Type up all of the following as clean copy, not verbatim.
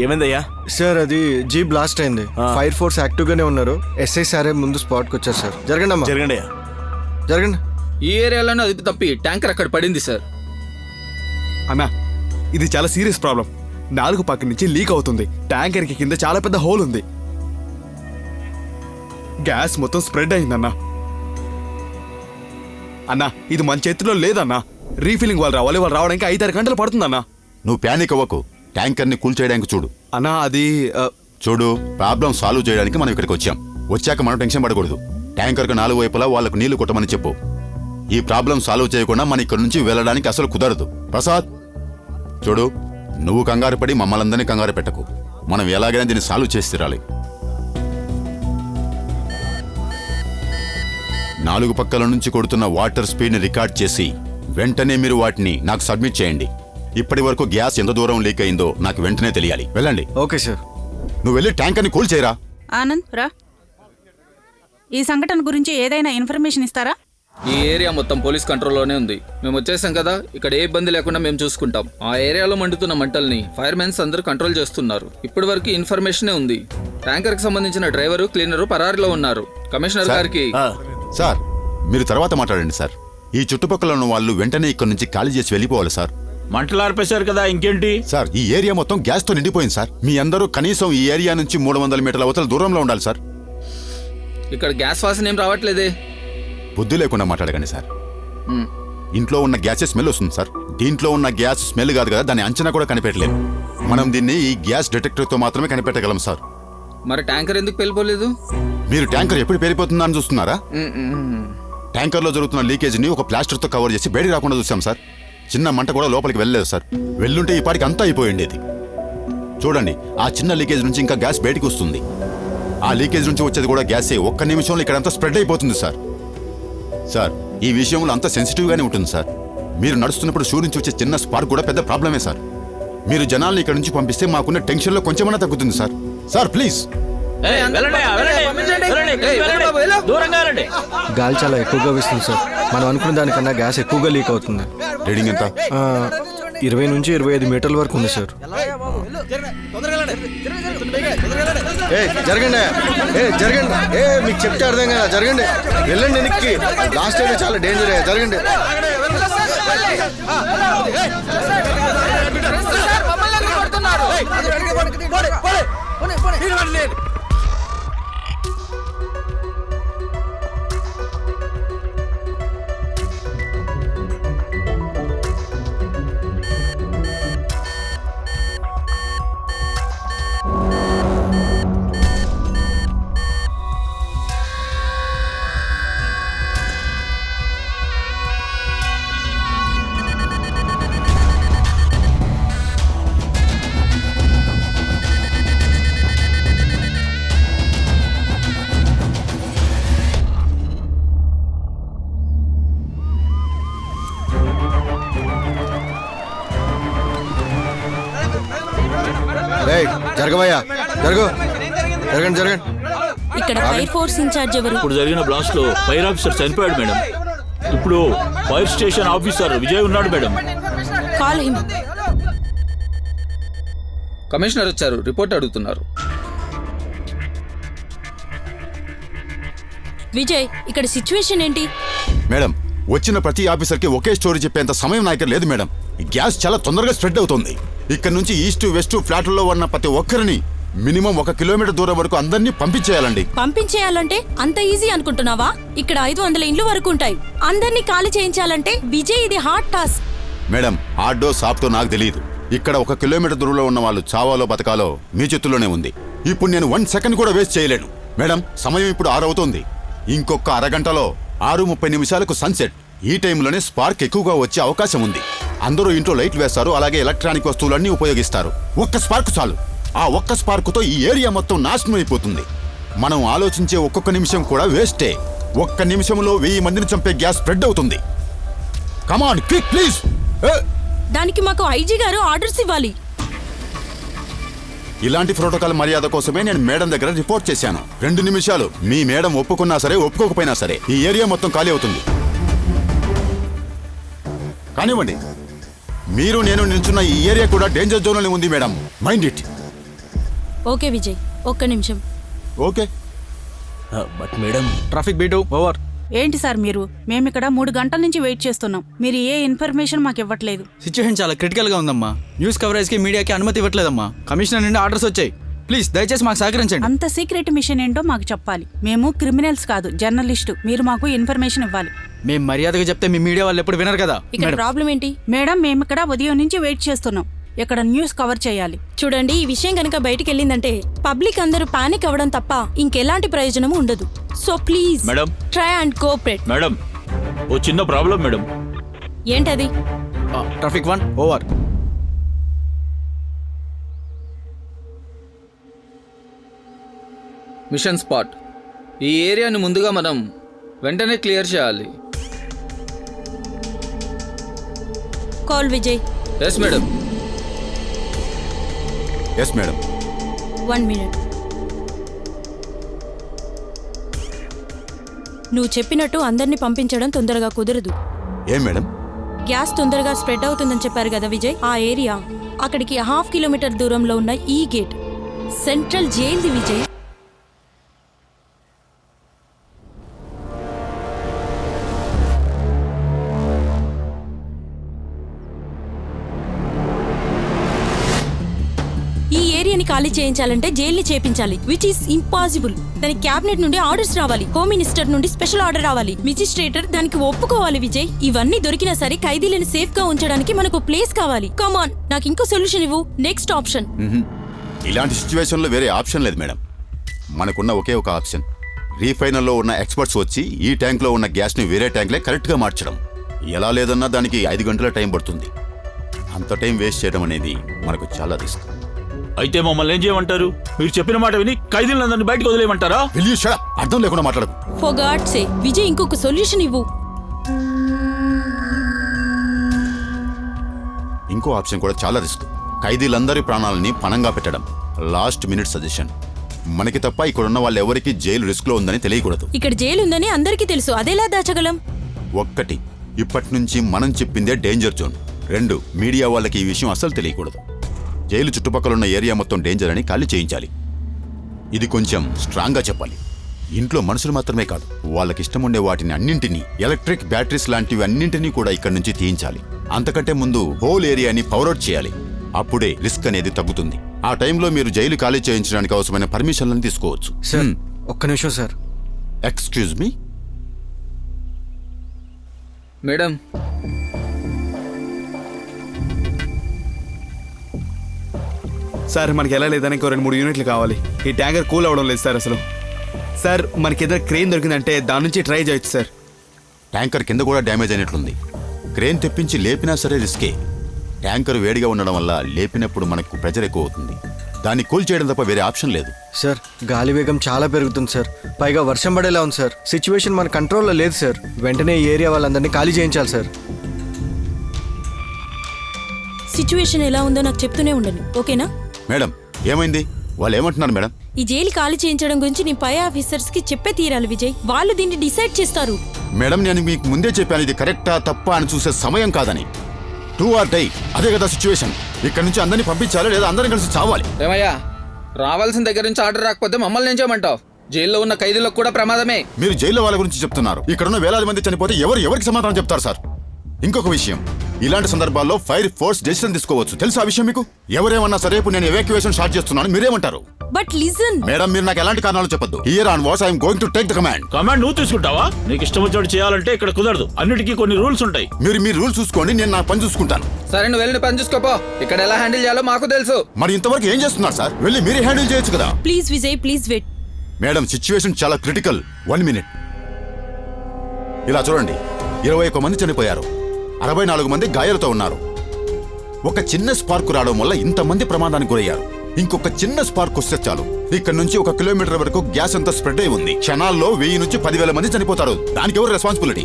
ఏమైందయ్యా? సార్ అది jeep blast అయింది. ఫైర్ ఫోర్స్ యాక్టివ్ గానే ఉన్నారు. ఎస్ఐ సారే ముందు స్పాట్ కి వచ్చారు సార్. జరగండి అమ్మా. జరగండి అయ్యా. జరగండి. ఈ ఏరియాలోనే అదుపు తప్పి ట్యాంకర్ అక్కడ పడింది సార్. అన్నా ఇది చాలా సీరియస్ ప్రాబ్లం. 4 పక్క నుంచి లీక్ అవుతుంది. ట్యాంకర్ కి కింద చాలా పెద్ద హోల్ ఉంది. గ్యాస్ మొత్తం స్ప్రెడ్ అయిందన్నా. అన్నా ఇది మన చేతిలో లేదన్నా. రీఫిల్లింగ్ వాళ్ళు రావడానికి 5-6 గంటలు పడుతుందన్నా. నువ్వు ప్యానిక్ అవ్వకు. ట్యాంకర్ని కూల్ చేయడానికి చూడు. అన్నా అది చూడు, ప్రాబ్లం సాల్వ్ చేయడానికి మనం ఇక్కడికి వచ్చాం. వచ్చాక మనం టెన్షన్ పడకూడదు. ట్యాంకర్కి 4 వైపులా వాళ్ళకు నీళ్లు కొట్టమని చెప్పు. ఈ ప్రాబ్లం సాల్వ్ చేయకుండా మన ఇక్కడ నుంచి వెళ్ళడానికి అసలు కుదరదు. ప్రసాద్ చూడు, నువ్వు కంగారు పడి మమ్మల్ందరినీ కంగారు పెట్టకు. మనం ఎలాగైనా దీన్ని సాల్వ్ చేసి తీరాలి. 4 పక్కల నుంచి కొడుతున్న వాటర్ స్పీడ్ని రికార్డ్ చేసి వెంటనే మీరు వాటిని నాకు సబ్మిట్ చేయండి. ఇప్పటి వరకు గ్యాస్ ఎంత దూరం లీక్ అయిందో నాకు వెంటనే తెలియాలి. వెళ్ళండి. Okay sir. నువ్వు వెళ్ళి ట్యాంకర్ని కూల్ చేయరా. ఆనంద్ రా. ఈ సంఘటన గురించి ఏదైనా ఇన్ఫర్మేషన్ ఇస్తారా? ఈ ఏరియా మొత్తం పోలీస్ కంట్రోల్లోనే ఉంది. మేము వచ్చేసాం కదా, ఇక్కడ ఏ ఇబ్బంది లేకుండా మేము చూసుకుంటాం. ఆ ఏరియాలో మండుతున్న మంటల్ని ఫైర్ మెన్స్ అందరూ కంట్రోల్ చేస్తున్నారు. ఇప్పటి వరకు ఇన్ఫర్మేషనే ఉంది. ట్యాంకర్ కి సంబంధించిన డ్రైవరు, క్లీనరు పరారీలో ఉన్నారు. కమిషనర్ గారికి సార్ మీరు తర్వాత మాట్లాడండి సార్. ఈ చుట్టుపక్కల ఉన్న వాళ్ళు వెంటనే ఇక్కడ నుంచి ఖాళీ చేసి వెళ్ళిపోవాలి సార్. మంటలు ఆర్పేశారు కదా, ఇంకేంటి సార్? ఈ ఏరియా మొత్తం గ్యాస్ తో నిండిపోయింది సార్. మీ అందరూ కనీసం ఈ ఏరియా నుంచి 300 మీటర్ల అవతల దూరంలో ఉండాలి సార్. ఇక్కడ గ్యాస్ వాసన ఏం రావట్లేదే. బుద్ధి లేకుండా మాట్లాడకండి సార్. ఇంట్లో ఉన్న గ్యాసే స్మెల్ వస్తుంది సార్. దీంట్లో ఉన్న గ్యాస్ స్మెల్ కాదు కదా, దాని అంచనా కూడా కనిపెట్టలేము. మనం దీన్ని ఈ గ్యాస్ డిటెక్టర్ తో మాత్రమే కనిపెట్టగలం సార్. మరి ట్యాంకర్ ఎందుకు పేలిపోలేదు? మీరు ట్యాంకర్ ఎప్పుడు పేలిపోతుందా అని చూస్తున్నారా? ట్యాంకర్ లో జరుగుతున్న లీకేజ్ ని ఒక ప్లాస్టర్ తో కవర్ చేసి బయటికి రాకుండా చూసాం సార్. చిన్న మంట కూడా లోపలికి వెళ్ళలేదు సార్. వెళ్ళుంటే ఈ పాటికి అంతా అయిపోయిండేది. చూడండి, ఆ చిన్న లీకేజ్ నుంచి ఇంకా గ్యాస్ బయటికి వస్తుంది. ఆ లీకేజ్ నుంచి వచ్చేది కూడా గ్యాసే. ఒక్క నిమిషంలో ఇక్కడ అంతా స్ప్రెడ్ అయిపోతుంది సార్. సార్ ఈ విషయంలో అంతా సెన్సిటివ్ గానే ఉంటుంది సార్. మీరు నడుస్తున్నప్పుడు షూ నుంచి వచ్చే చిన్న స్పార్క్ కూడా పెద్ద ప్రాబ్లమే సార్. మీరు జనాల్ని ఇక్కడ నుంచి పంపిస్తే మాకున్న టెన్షన్ లో కొంచెమన్నా తగ్గుతుంది సార్. Sir please. గాలి చాలా ఎక్కువగా వేస్తుంది సార్. మనం అనుకున్న దానికన్నా గ్యాస్ ఎక్కువగా లీక్ అవుతుంది. రీడింగ్ ఎంత? 20 నుంచి 25 మీటర్ల వరకు ఉంది సార్. జరగండి. జరగండి. మీకు చెప్తే అర్థం కదా. జరగండి. వెళ్ళండి వెనక్కి. లాస్ట్ టైం చాలా డేంజర్. జరగండి. జరగవయ్యా. జరగండి. జరగండి. ఇక్కడ ఫైర్ ఫోర్స్ ఇన్ఛార్జ్ ఎవరు? ఇప్పుడు జరిగిన బ్లాస్ట్ లో ఫైర్ ఆఫీసర్ చనిపోయాడు మేడం. ఇప్పుడు ఫైర్ స్టేషన్ ఆఫీసర్ విజయ్ ఉన్నాడు మేడం. Call him. కమిషనర్ వచ్చారు, రిపోర్ట్ అడుగుతున్నారు. విజయ్, ఇక్కడ సిచ్యువేషన్ ఏంటి? మేడం, వచ్చిన ప్రతి ఆఫీసర్కి ఒకే స్టోరీ చెప్పేంత సమయం నా దగ్గర లేదు మేడం. ఈ గ్యాస్ చాలా తొందరగా స్ప్రెడ్ అవుతుంది. ఇక్కడ నుంచి ఈస్ట్ వెస్ట్ ఫ్లాట్లలో ఉన్న ప్రతి ఒక్కరిని మినిమం 1 కిలోమీటర్ దూరం వరకు అందరినీ పంపించేయాలండి. పంపించేయాలంటే అంత ఈజీ అనుకుంటున్నావా? ఇక్కడ 500 ఇండ్లు వరకు ఉంటాయి. అందరినీ ఖాళీ చేయించాలంటే విజయ్, ఇది హార్డ్ టాస్క్. మేడం, హార్డో సాఫ్టో నాకు తెలియదు. ఇక్కడ 1 కిలోమీటర్ దూరంలో ఉన్న వాళ్ళు చావాలో బతకాలో మీ చేతుల్లోనే ఉంది. ఇప్పుడు నేను 1 సెకండ్ కూడా వేస్ట్ చేయలేను. మేడం, సమయం ఇప్పుడు 6 అవుతుంది. ఇంకొక అరగంటలో 6:30 సన్సెట్. ఈ టైంలోనే స్పార్క్ ఎక్కువగా వచ్చే అవకాశం ఉంది. అందరూ ఇంట్లో లైట్లు వేస్తారు, అలాగే ఎలక్ట్రానిక్ వస్తువులన్నీ ఉపయోగిస్తారు. ఒక్క స్పార్క్ చాలు. ఆ ఒక్క స్పార్క్తో ఈ ఏరియా మొత్తం నాశనం అయిపోతుంది. మనం ఆలోచించే ఒక్కొక్క నిమిషం కూడా వేస్టే. 1 నిమిషంలో 1000 మందిని చంపే గ్యాస్ స్ప్రెడ్ అవుతుంది. Come on quick please. దానికి మాకు ఐజీ గారు ఆర్డర్స్ ఇవ్వాలి. ఇలాంటి ప్రోటోకాల్ మర్యాద కోసమే నేను మేడం దగ్గర రిపోర్ట్ చేశాను. 2 నిమిషాలు. మీ మేడం ఒప్పుకున్నా సరే ఒప్పుకోకపోయినా సరే ఈ ఏరియా మొత్తం ఖాళీ అవుతుంది. కానివ్వండి. మీరు నేను నిల్చున్న ఈ ఏరియా కూడా డేంజర్ జోన్లోనే ఉంది madam. Mind it. Okay Vijay, ఒక్క నిమిషం. Okay but madam, traffic beat over. ఏంటి సార్ మీరు? మేమిక్కడ 3 గంటల నుంచి వెయిట్ చేస్తున్నాం. మీరు ఏ ఇన్ఫర్మేషన్ మాకు ఇవ్వట్లేదు. సిచ్యువేషన్ చాలా క్రిటికల్ గా ఉందమ్మా. న్యూస్ కవరేజ్ కి మీడియాకి అనుమతి ఇవ్వట్లేదమ్మా. కమిషనర్ నుండి ఆర్డర్స్ వచ్చాయి. ప్లీజ్ దయచేసి మాకు సహకరించండి. అంత సీక్రెట్ మిషన్ ఏంటో మాకు చెప్పాలి. మేము క్రిమినల్స్ కాదు, జర్నలిస్టు. మీరు మాకు ఇన్ఫర్మేషన్ ఇవ్వాలి. మేము మర్యాదగా చెప్తే మీ మీడియా వాళ్ళు ఎప్పుడు వినరు కదా. ఇక్కడ ప్రాబ్లం ఏంటి? మేడం, మేమిక్కడ ఉదయం నుంచి వెయిట్ చేస్తున్నాం. ఇక్కడ న్యూస్ కవర్ చేయాలి. చూడండి, ఈ విషయం కనుక బయటికి వెళ్ళిందంటే పబ్లిక్ అందరూ పానిక్ అవ్వడం తప్ప ఇంకెలాంటి ప్రయోజనము ఉండదు. So please madam. Try and cooperate. Madam, ఓ చిన్న ప్రాబ్లం మేడం. ఏంటది? Traffic 1 over. Mission spot. ఈ ఏరియాని ముందుగా మనం వెంటనే క్లియర్ చేయాలి. Call Vijay. Yes madam. Yes madam. 1 minute. నువ్వు చెప్పినట్టు అందరినీ పంపించడం తొందరగా కుదరదు. ఏం మేడం? గ్యాస్ తొందరగా స్ప్రెడ్ అవుతుందని చెప్పారు కదా విజయ్. ఆ ఏరియా అక్కడికి 1/2 కిలోమీటర్ దూరంలో ఉన్న ఈ గేట్ సెంట్రల్ జైల్ది విజయ్. ఈ ఏరియాని ఖాళీ చేయించాలంటే జైల్ని చేపించాలి, విచ్ ఈస్ ఇంపాసిబుల్. దానికి క్యాబినెట్ నుండి ఆర్డర్స్ రావాలి, హోమ్ మినిస్టర్ నుండి స్పెషల్ ఆర్డర్ రావాలి, మెజిస్ట్రేటర్ దానికి ఒప్పుకోవాలి విజయ్. ఇవన్నీ దొరికినా సరే ఖైదీలను సేఫ్ గా ఉంచడానికి మనకు ప్లేస్ కావాలి. కమాన్, నాకు ఇంకో సొల్యూషన్ ఇవ్వు. Next option. ఇలాంటి సిచ్యువేషన్లో వేరే ఆప్షన్ లేదు మేడం. మనకున్న ఒకే ఒక ఆప్షన్, రీఫైనర్లో ఉన్న ఎక్స్పర్ట్స్ వచ్చి ఈ ట్యాంక్లో ఉన్న గ్యాస్ని వేరే ట్యాంక్లే కరెక్ట్గా మార్చడం. ఎలా లేదన్నా దానికి 5 గంటల టైం పడుతుంది. అంత టైం వేస్ట్ చేయడం అనేది మనకు చాలా రిస్క్. అయితే మమ్మల్ని ఏం చేయమంటారు? మీరు చెప్పిన మాట విని ఖైదీలందరినీ బయటకు వదిలేయమంటారా? Will you shut up? అర్థం లేకుండా మాట్లాడకు. ఫర్ గాడ్ సే విజయ్, ఇంకొక సొల్యూషన్ ఇవ్వు. ఇంకో ఆప్షన్ కూడా చాలా రిస్క్. ఖైదీలందరి ప్రాణాలని పణంగా పెట్టడం. Last minute suggestion. మనకి తప్ప ఇక్కడ ఉన్న వాళ్ళు ఎవరికి జైలు రిస్క్ లో ఉందని తెలియకూడదు. ఇక్కడ జైలు ఉందని అందరికీ తెలుసు, అదెలా దాచగలం? 1, ఇప్పటి నుంచి మనం చెప్పిందే డేంజర్ జోన్. 2, మీడియా వాళ్ళకి ఈ విషయం అస్సలు తెలియకూడదు. జైలు చుట్టుపక్కల ఉన్న ఏరియా మొత్తం డేంజర్ అని ఖాళీ చేయించాలి. ఇది కొంచెం స్ట్రాంగ్గా చెప్పాలి. ఇంట్లో మనుషులు మాత్రమే కాదు, వాళ్ళకి ఇష్టం ఉండే వాటిని అన్నింటినీ, ఎలక్ట్రిక్ బ్యాటరీస్ లాంటివి అన్నింటినీ కూడా ఇక్కడి నుంచి తీయించాలి. అంతకంటే ముందు హోల్ ఏరియాని పవర్అవుట్ చేయాలి. అప్పుడే రిస్క్ అనేది తగ్గుతుంది. ఆ టైంలో మీరు జైలు ఖాళీ చేయించడానికి అవసరమైన పర్మిషన్లను తీసుకోవచ్చు. సార్ ఒక్క నిమిషం sir. Excuse me madam, sir మనకి ఎలా లేదని ఇంకో 2-3 యూనిట్లు కావాలి. ఈ ట్యాంకర్ కూల్ అవ్వడం లేదు సార్ అసలు. సార్ మనకి ఏదైనా క్రెయిన్ దొరికిందంటే దాని నుంచి ట్రై చేయొచ్చు సార్. ట్యాంకర్ కింద కూడా డ్యామేజ్ అయినట్లుంది. క్రేన్ తెప్పించి లేపినా సరే రిస్కే. ట్యాంకర్ వేడిగా ఉండడం వల్ల లేపినప్పుడు మనకు ప్రెజర్ ఎక్కువ అవుతుంది. దాన్ని కూల్ చేయడం తప్ప వేరే ఆప్షన్ లేదు. సార్, గాలి వేగం చాలా పెరుగుతుంది సార్. పైగా వర్షం పడేలా ఉంది సార్. సిచ్యువేషన్ మన కంట్రోల్లో లేదు సార్. వెంటనే ఈ ఏరియా వాళ్ళందరినీ ఖాళీ చేయించాలి సార్. సిచ్యువేషన్ ఎలా ఉందో నాకు చెప్తూనే ఉండండి, ఓకేనా? మేడం, ఏమైంది? వాళ్ళు ఏమంటున్నారు మేడం? ఈ జైలు ఖాళీ చేయించడం గురించి నీ పై ఆఫీసర్స్ కి చెప్పే తీరాలి విజయ్. వాళ్ళు దీన్ని డిసైడ్ చేస్తారు. మేడం, నేను మీకు ముందే చెప్పాను ఇది కరెక్టా తప్పా అని చూసే సమయం కాదని. 2 or die, అదే కదా సిచ్యువేషన్. ఇక్కడ నుంచి అందరినీ పంపించాలి, లేదా అందరం కలిసి చావాలి. ఏమయ్యా, రావాల్సిన దగ్గర నుంచి ఆర్డర్ రాకపోతే మమ్మల్ని ఏం చేయమంటావు? జైల్లో ఉన్న ఖైదీలకు కూడా ప్రమాదమే. మీరు జైల్లో వాళ్ళ గురించి చెప్తున్నారు. ఇక్కడున్న వేలాది మంది చనిపోతే ఎవరికి సమాధానం చెప్తారు సార్? ఇంకొక విషయం, ఇలాంటి సందర్భాల్లో ఫైర్ ఫోర్స్ డెసిషన్ తీసుకోవచ్చు. తెలుసా ఆ విషయం మీకు? ఎవరేమన్నా సరే ఇప్పుడు నేను ఎవాక్యుయేషన్ స్టార్ట్ చేస్తున్నాను, మీరేమంటారు? బట్ లిజన్ మేడం, మీరు నాకు ఎలాంటి కారణాలు చెప్పొద్దు. Here on was I'm going to take the command. Command నువ్వు తీసుకుంటావా? నీకు ఇష్టం వచ్చినట్టు చేయాలంటే ఇక్కడ కుదరదు. అన్నిటికీ కొన్ని రూల్స్ ఉంటాయి. మీరు మీ రూల్స్ చూసుకోండి, నేను నా పని చూసుకుంటాను. సరే, నువ్వు వెళ్ళి పని చూసుకోపో. ఇక్కడ ఎలా హ్యాండిల్ చేయాలో మాకు తెలుసు. మరి ఇంతవరకు ఏం చేస్తున్నారు సార్? వెళ్ళి మీరే హ్యాండిల్ చేయొచ్చు కదా. Please Vijay, please wait. Madam, situation చాలా క్రిటికల్. 1 minute. ఇలా చూడండి, 21 మంది చనిపోయారు, 64 మంది గాయాలతో ఉన్నారు. ఒక చిన్న స్పార్క్ రావడం వల్ల ఇంతమంది ప్రమాదానికి గురయ్యారు. ఇంకొక చిన్న స్పార్క్ వస్తే చాలు, ఇక్కడ నుంచి 1 కిలోమీటర్ వరకు గ్యాస్ అంతా స్ప్రెడ్ అయి ఉంది. క్షణాల్లో 1000 నుంచి 10,000 మంది చనిపోతారు. దానికి ఎవరు రెస్పాన్సిబిలిటీ?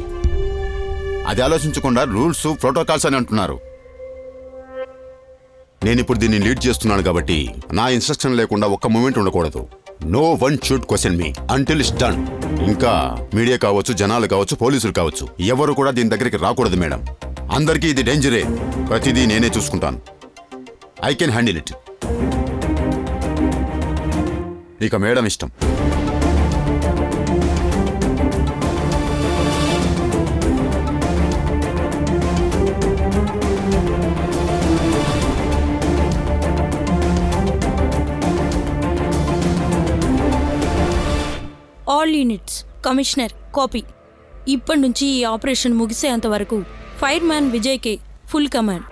అది ఆలోచించకుండా రూల్స్, ప్రోటోకాల్స్ అని అంటున్నారు. నేను ఇప్పుడు దీన్ని లీడ్ చేస్తున్నాను కాబట్టి నా ఇన్స్ట్రక్షన్ లేకుండా ఒక్క మూమెంట్ ఉండకూడదు. No one should question me until it's done. ఇంకా మీడియా కావచ్చు, జనాలు కావచ్చు, పోలీసులు కావచ్చు, ఎవరు కూడా దీని దగ్గరికి రాకూడదు మేడం. అందరికీ ఇది డేంజరే. ప్రతిదీ నేనే చూసుకుంటాను. I can handle it. ఇక మేడం ఇష్టం. All units commissioner copy. ఇప్పటి నుంచి ఈ ఆపరేషన్ ముగిసేంత వరకు ఫైర్ మ్యాన్ విజయ్కే ఫుల్ కమాండ్.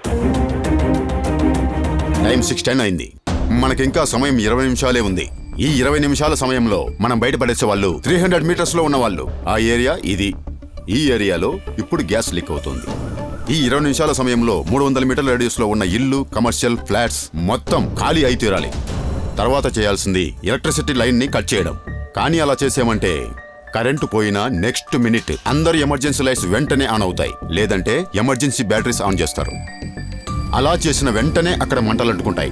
టైం 6:10 అయింది. మనకింకా సమయం 20 నిమిషాలే ఉంది. ఈ 20 నిమిషాల సమయంలో మనం బయటపడేసే వాళ్ళు 300 మీటర్స్ లో ఉన్న వాళ్ళు. ఆ ఏరియా ఇది. ఈ ఏరియాలో ఇప్పుడు గ్యాస్ లీక్ అవుతుంది. ఈ 20 నిమిషాల సమయంలో 300 మీటర్ల రేడియస్ లో ఉన్న ఇల్లు, కమర్షియల్ ఫ్లాట్స్ మొత్తం ఖాళీ అయి తీరాలి. తర్వాత చేయాల్సింది ఎలక్ట్రిసిటీ లైన్ ని కట్ చేయడం. కానీ అలా చేసామంటే కరెంటు పోయినా నెక్స్ట్ మినిట్ అందరు ఎమర్జెన్సీ లైట్స్ వెంటనే ఆన్ అవుతాయి, లేదంటే ఎమర్జెన్సీ బ్యాటరీస్ ఆన్ చేస్తారు. అలా చేసిన వెంటనే అక్కడ మంటలు అంటుకుంటాయి.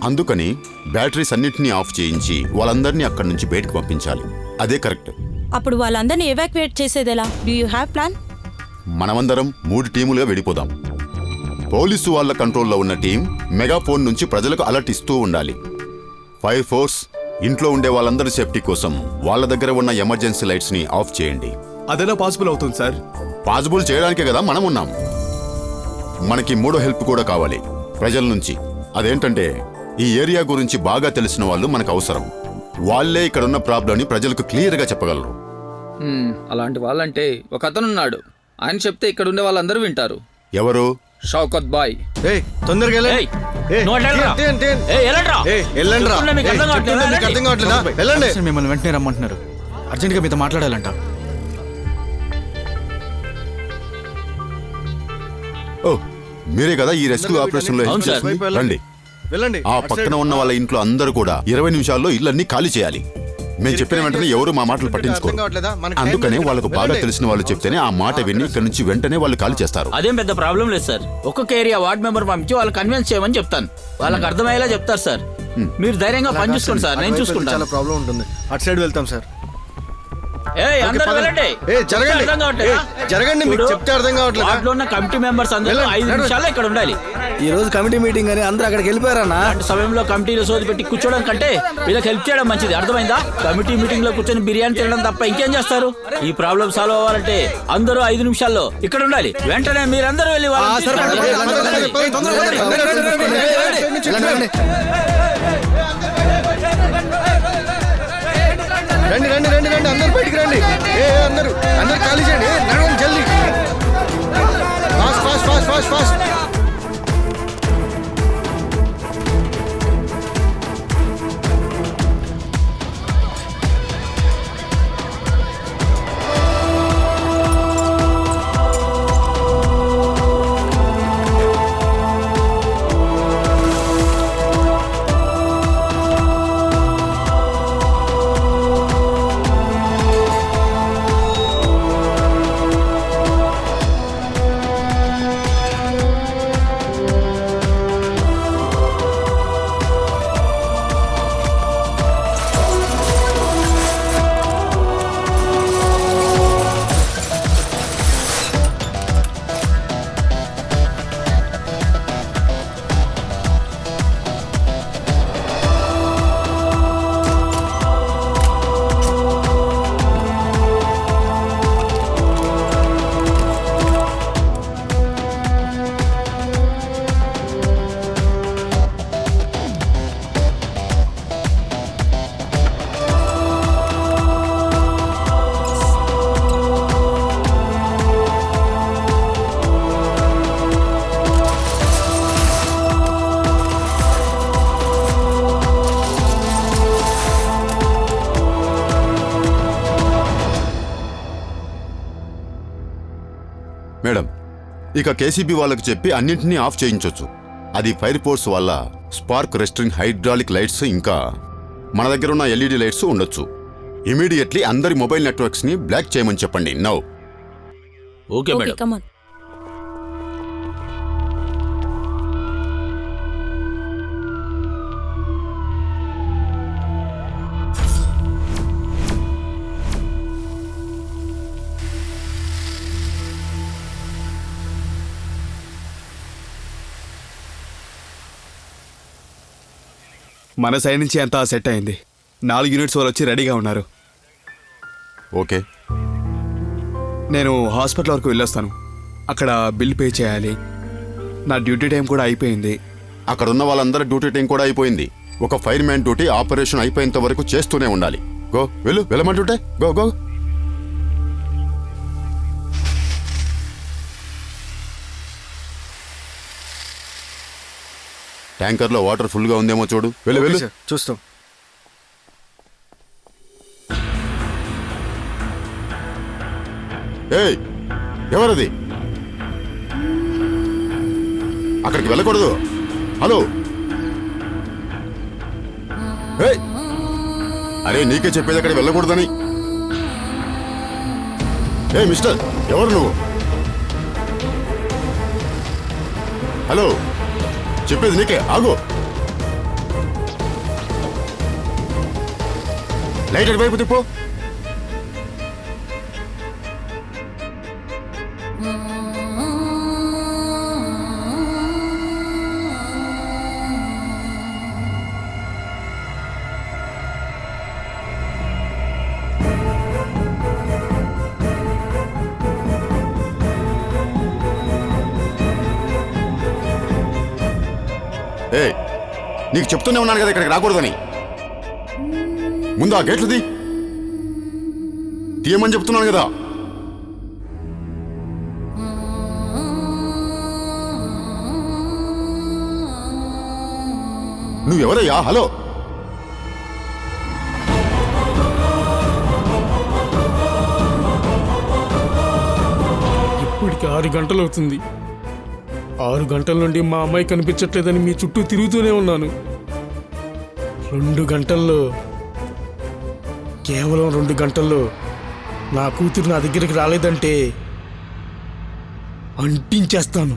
అందుకని బ్యాటరీస్ అన్నింటినీ ఆఫ్ చేయించి వాళ్ళందరినీ అక్కడి నుంచి బయటకు పంపించాలి. అదే కరెక్ట్. అప్పుడు వాళ్ళందరినీ ఎవాక్యుయేట్ చేసేదెలా? Do you have plan? మనమందరం 3 టీములుగా విడిపోదాం. పోలీసు వాళ్ళ కంట్రోల్లో ఉన్న టీం మెగాఫోన్ నుంచి ప్రజలకు అలర్ట్ ఇస్తూ ఉండాలి. ఫైర్ ఫోర్స్ ఇంట్లో ఉండే వాళ్ళందరి సేఫ్టీ కోసం వాళ్ళ దగ్గర ఉన్న ఎమర్జెన్సీ లైట్స్ ని ఆఫ్ చేయండి. అదెలా పాసిబుల్ అవుతుంది సార్? పాసిబుల్ చేయడానికే కదా మనం ఉన్నాం. మనకి 3వ హెల్ప్ కూడా కావాలి ప్రజల నుంచి. అదేంటంటే ఈ ఏరియా గురించి బాగా తెలిసిన వాళ్ళు మనకు అవసరం. వాళ్ళే ఇక్కడ ఉన్న ప్రాబ్లంని ప్రజలకు క్లియర్ గా చెప్పగలరు. అలాంటి వాళ్ళంటే ఒక అతను ఉన్నాడు. ఆయన చెప్తే ఇక్కడ ఉండే వాళ్ళందరూ వింటారు. ఎవరు? షౌకత్ బాయ్. ఏయ్ తొందరగా వెళ్ళండి. ఏయ్, నువ్వు వెళ్ళండ్రా. ఏయ్, వెళ్ళండ్రా. వెళ్ళండి రా. చెప్తున్నా మీకు అర్థం కావట్లేదా? మీకు అర్థం కావట్లేదా? వెళ్ళండి. కమిషనర్ మిమ్మల్ని వెంటనే రమ్మంటున్నారు. అర్జెంట్గా మీతో మాట్లాడాలంట. ఓ, మీరే కదా ఈ రెస్క్యూ ఆపరేషన్ లో అవును సార్. రండి. వెళ్ళండి. ఆ పక్కన ఉన్న వాళ్ళ ఇంట్లో అందరూ కూడా 20 నిమిషాల్లో ఇళ్ళన్నీ ఖాళీ చేయాలి. మేము చెప్పిన వెంటనే ఎవరు మా మాటలు పట్టించుకోరు. అందుకనే వాళ్ళకు బాగా తెలిసిన వాళ్ళు చెప్తేనే ఆ మాట విని ఇక్కడ నుంచి వెంటనే వాళ్ళు ఖాళీ చేస్తారు. అదేం పెద్ద ప్రాబ్లం లేదు సార్. ఒక్కొక్క ఏరియా వార్డ్ మెంబర్ పంపించి వాళ్ళు కన్విన్స్ చేయమని చెప్తాను. వాళ్ళకి అర్థమయ్యేలా చెప్తారు సార్. మీరు ధైర్యంగా పని చూసుకోండి సార్, నేను చూసుకుంటాను. చాలా ప్రాబ్లం ఉంటుంది. అటు సైడ్ వెళ్తాం సార్. ఏయ్, అందరూ వెళ్ళండి. జరగండి. అర్థం కావట్లేదా? జరగండి. మీకు చెప్తే అర్థం కావట్లేదు. వార్డులో ఉన్న కమిటీ మెంబర్స్ అందరూ 5 నిమిషాల్లో ఇక్కడ ఉండాలి. ఈ రోజు కమిటీ మీటింగ్ అని అందరూ అక్కడికి వెళ్ళిపోయారన్నా. అలాంటి సమయంలో కమిటీలో సోది పెట్టి కూర్చోవడం కంటే వీళ్ళకి హెల్ప్ చేయడం మంచిది. అర్థమైందా? కమిటీ మీటింగ్ లో కూర్చొని బిర్యానీ తినడం తప్ప ఇంకేం చేస్తారు? ఈ ప్రాబ్లం సాల్వ్ అవ్వాలంటే అందరూ 5 నిమిషాల్లో ఇక్కడ ఉండాలి. వెంటనే మీరందరూ వెళ్ళి వాళ్ళని తీసుకురండి. రండి రండి రండి రండి. అందరు బయటికి రండి. అందరూ ఖాళీ చేయండి. నడవండి జల్దీ. Fast fast fast fast fast. Madam, ఇక కేసీబీ వాళ్ళకి చెప్పి అన్నింటినీ ఆఫ్ చేయించవచ్చు. అది ఫైర్ ఫోర్స్ వల్ల స్పార్క్ రెస్ట్రింగ్ హైడ్రాలిక్ లైట్స్ ఇంకా మన దగ్గర ఉన్న ఎల్ఈడి లైట్స్ ఉండొచ్చు. ఇమీడియట్లీ అందరి మొబైల్ నెట్వర్క్స్ ని బ్లాక్ చేయమని చెప్పండి. Now. Okay madam. Come on. మన సైడ్ నుంచి అంతా సెట్ అయింది. 4 యూనిట్స్ వాళ్ళు వచ్చి రెడీగా ఉన్నారు. ఓకే, నేను హాస్పిటల్ వరకు వెళ్ళొస్తాను. అక్కడ బిల్ పే చేయాలి. నా డ్యూటీ టైం కూడా అయిపోయింది. అక్కడ ఉన్న వాళ్ళందరి డ్యూటీ టైం కూడా అయిపోయింది. ఒక ఫైర్ మ్యాన్ డ్యూటీ ఆపరేషన్ అయిపోయేంత వరకు చేస్తూనే ఉండాలి. గో, వెళ్ళమంటుంటే గో గో. ట్యాంకర్లో వాటర్ ఫుల్గా ఉందేమో చూడు. వెళ్ళు ఓకే వెళ్ళు. సార్, చూస్తాం. ఏయ్, ఎవరది? అక్కడికి వెళ్ళకూడదు. హలో, ఏయ్, అరే నీకే చెప్పేది అక్కడికి వెళ్ళకూడదని. ఏ మిస్టర్, ఎవరు నువ్వు? హలో, చెప్పేది నీకే, ఆగు. లైట్ అటువైపు తిప్పు. ఏ, నీకు చెప్తూనే ఉన్నాను కదా ఇక్కడికి రాకూడదని. ముందు ఆ గేట్లు తీయమని చెప్తున్నాను కదా. నువ్వెవరయ్యా? హలో, ఇప్పటికి 6 గంటలు అవుతుంది. 6 గంటల నుండి మా అమ్మాయి కనిపించట్లేదని మీ చుట్టూ తిరుగుతూనే ఉన్నాను. 2 గంటల్లో, కేవలం 2 గంటల్లో నా కూతురు నా దగ్గరికి రాలేదంటే అంటించేస్తాను.